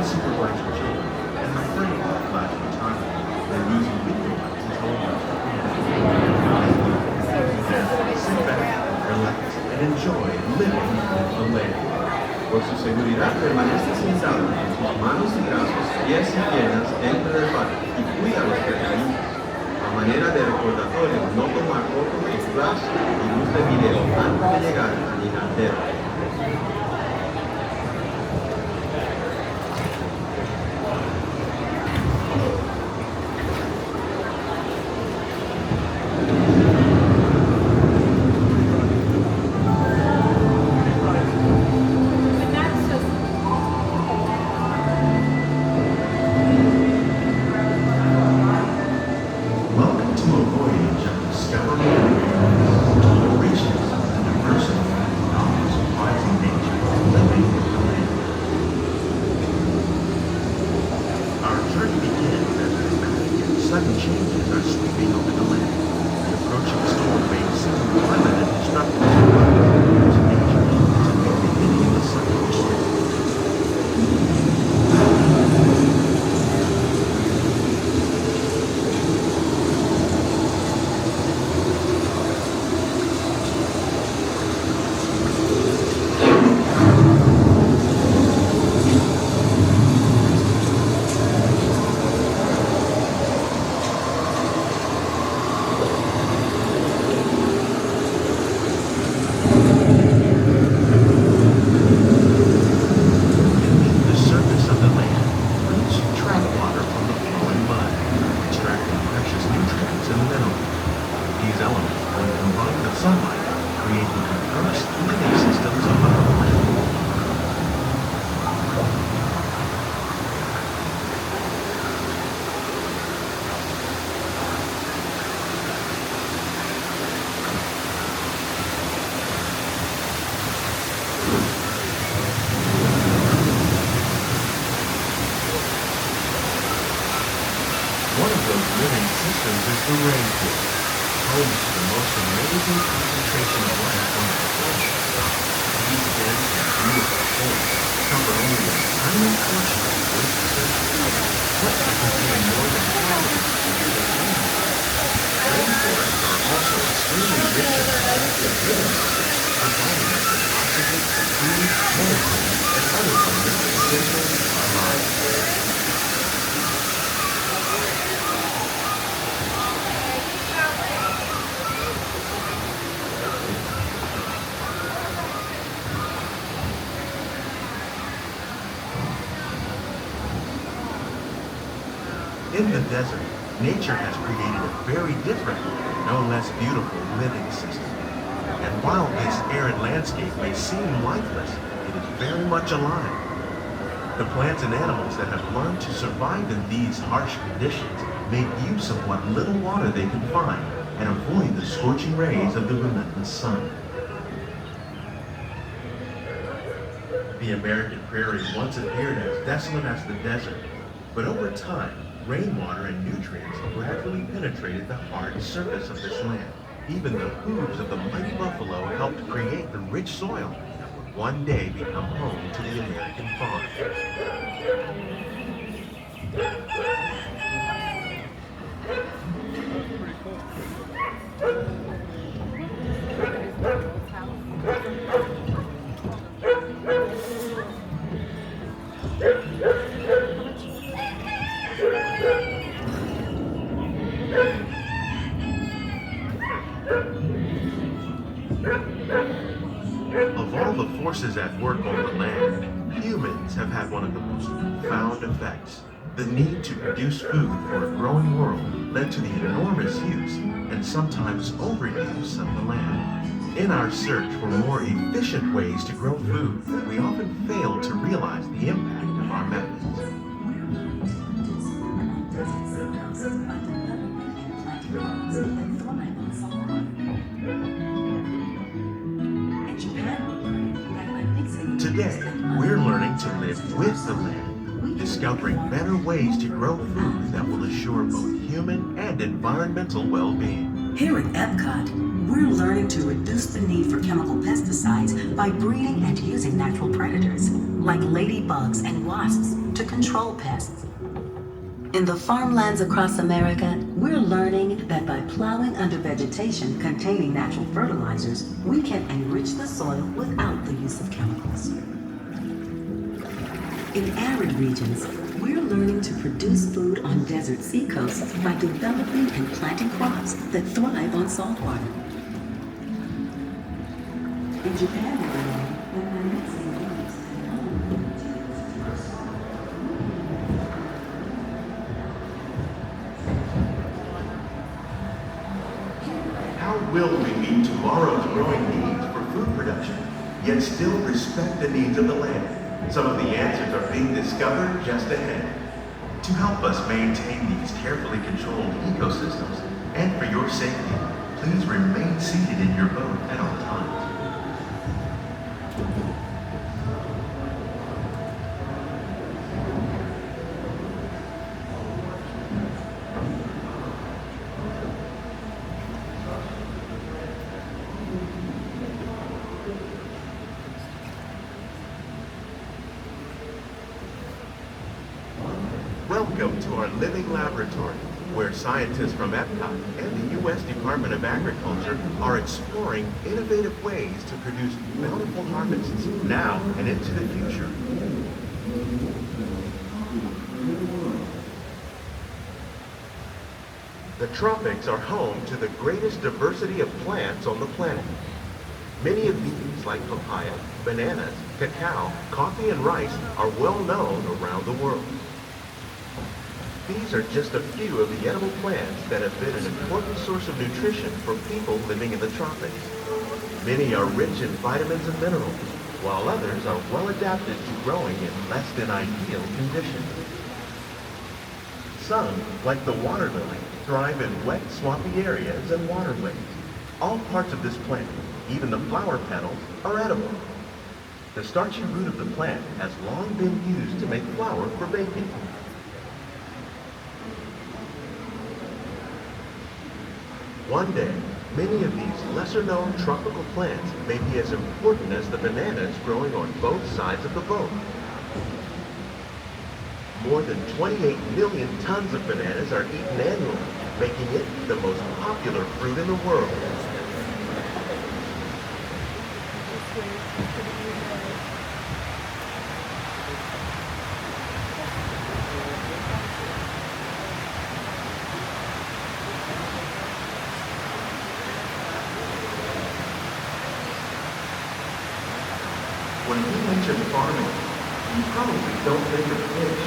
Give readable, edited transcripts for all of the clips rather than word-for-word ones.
super bright for children, and my friend Walt flash photography and using video lights is all about sit back, relax, and enjoy living with the land. Por su seguridad, permanece sentado con sus manos y brazos, pies y piernas dentro del parque y cuida a los pequeños. A manera de recordatorio, no tomar fotos de flash y luz de video antes de llegar al inantero. Sudden changes are sweeping over the land. The approaching storm may seem violent and destructive to nature. It's a new beginning in the cycle. These elements, when combined with sunlight, create the diverse living systems of our planet. One of those living systems is the rainforest, home to the most amazing concentration of life on the planet. These dense and beautiful forests cover only a tiny portion of the Earth's surface, but they contain more than half of its rainforest. Rainforests are also extremely rich in productive living systems, providing us with oxygen, food, medicine, and other things essential to our lives. In the desert, nature has created a very different, no less beautiful living system. And while this arid landscape may seem lifeless, it is very much alive. The plants and animals that have learned to survive in these harsh conditions make use of what little water they can find and avoid the scorching rays of the relentless sun. The American prairie once appeared as desolate as the desert, but over time, rainwater and nutrients gradually penetrated the hard surface of this land. Even the hooves of the mighty buffalo helped create the rich soil that would one day become home to the American farm. Of all the forces at work on the land, humans have had one of the most profound effects. The need to produce food for a growing world led to the enormous use and sometimes overuse of the land. In our search for more efficient ways to grow food, we often fail to realize the impact of our methods. Today, we're learning to live with the land, discovering better ways to grow food that will assure both human and environmental well-being. Here at EPCOT, we're learning to reduce the need for chemical pesticides by breeding and using natural predators. like ladybugs and wasps, to control pests. In the farmlands across America, we're learning that by plowing under vegetation containing natural fertilizers, we can enrich the soil without the use of chemicals. In arid regions, we're learning to produce food on desert seacoasts by developing and planting crops that thrive on salt water. In Japan, we're learning that by mixing leaves and other materials to our soil, How will we meet tomorrow's growing needs for food production, yet still respect the needs of the land? Some of the answers are being discovered just ahead. To help us maintain these carefully controlled ecosystems, and for your safety, please remain seated in your boat at all times. Welcome to our living laboratory, where scientists from EPCOT and the U.S. Department of Agriculture are exploring innovative ways to produce bountiful harvests now and into the future. The tropics are home to the greatest diversity of plants on the planet. Many of these, like papaya, bananas, cacao, coffee, and rice, are well known around the world. These are just a few of the edible plants that have been an important source of nutrition for people living in the tropics. Many are rich in vitamins and minerals, while others are well adapted to growing in less than ideal conditions. Some, like the water lily, thrive in wet, swampy areas and waterways. All parts of this plant, even the flower petals, are edible. The starchy root of the plant has long been used to make flour for baking. One day, many of these lesser-known tropical plants may be as important as the bananas growing on both sides of the boat. More than 28 million tons of bananas are eaten annually, making it the most popular fruit in the world. When we mention farming, you probably don't think of fish,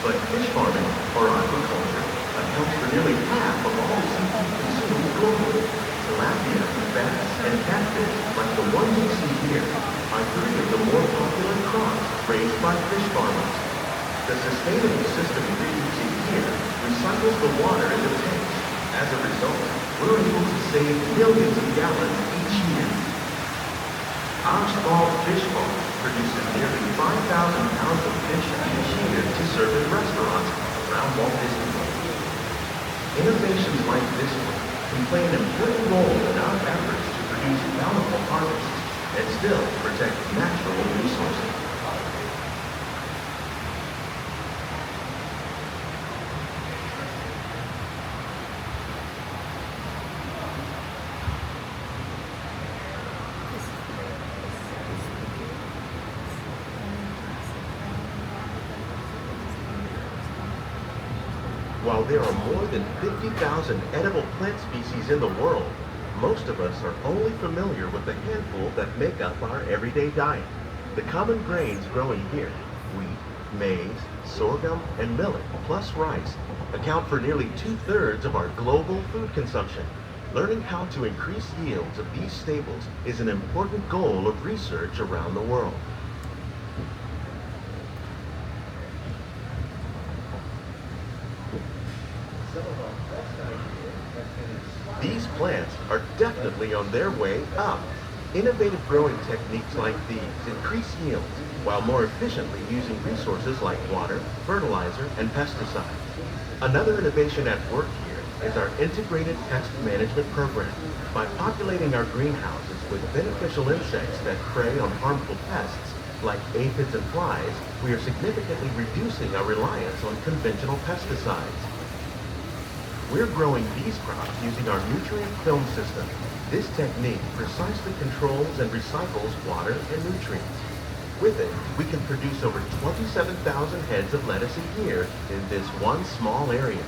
but fish farming, or aquaculture, accounts for nearly half of all seafood consumed globally. Tilapia, bass, and catfish, like the ones you see here, are three of the more popular crops raised by fish farmers. The sustainable system we see here recycles the water in the tanks. As a result, we're able to save millions of gallons each year. Our small fish farm produces nearly 5,000 pounds of fish each year to serve in restaurants around Walt Disney World. Innovations like this one can play an important role in our efforts to produce bountiful harvests and still protect natural resources. While there are more than 50,000 edible plant species in the world, most of us are only familiar with the handful that make up our everyday diet. The common grains growing here, wheat, maize, sorghum, and millet, plus rice, account for nearly 2/3 of our global food consumption. Learning how to increase yields of these staples is an important goal of research around the world. These plants are definitely on their way up. Innovative growing techniques like these increase yields while more efficiently using resources like water, fertilizer, and pesticides. Another innovation at work here is our integrated pest management program. By populating our greenhouses with beneficial insects that prey on harmful pests, Like aphids and flies, we are significantly reducing our reliance on conventional pesticides. We're growing these crops using our nutrient film system. This technique precisely controls and recycles water and nutrients. With it, we can produce over 27,000 heads of lettuce a year in this one small area.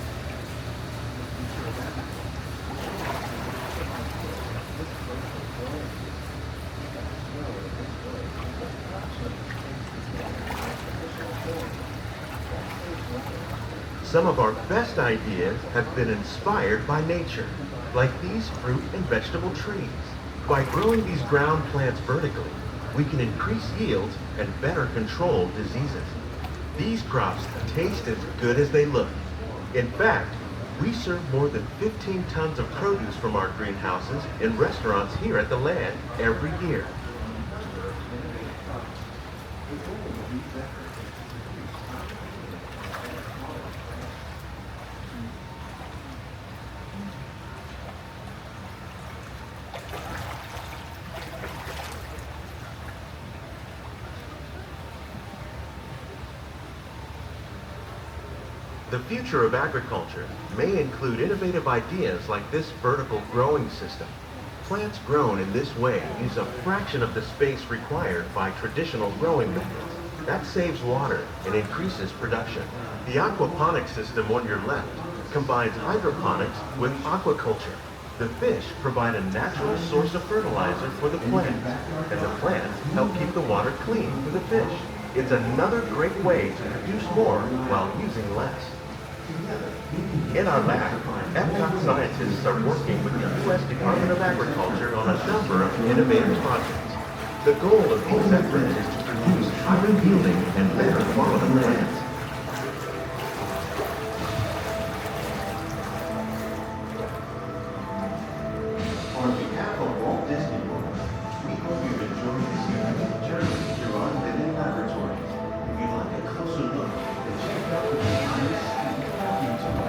Some of our best ideas have been inspired by nature, like these fruit and vegetable trees. By growing these ground plants vertically, we can increase yields and better control diseases. These crops taste as good as they look. In fact, we serve more than 15 tons of produce from our greenhouses in restaurants here at the land every year. The future of agriculture may include innovative ideas like this vertical growing system. Plants grown in this way use a fraction of the space required by traditional growing methods. That saves water and increases production. The aquaponics system on your left combines hydroponics with aquaculture. The fish provide a natural source of fertilizer for the plants, and the plants help keep the water clean for the fish. It's another great way to produce more while using less. In our lab, EPCOT scientists are working with the U.S. Department of Agriculture on a number of innovative projects. The goal of these efforts is to produce higher yielding and better quality plants. On behalf of Walt Disney World, we hope you've enjoyed this unique journey through our living laboratories. If you'd like a closer look, then check out the behind the scenes YouTube.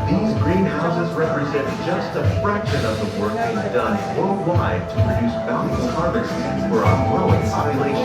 These greenhouses represent just a fraction of the work being done worldwide to produce bountiful harvests for our growing population.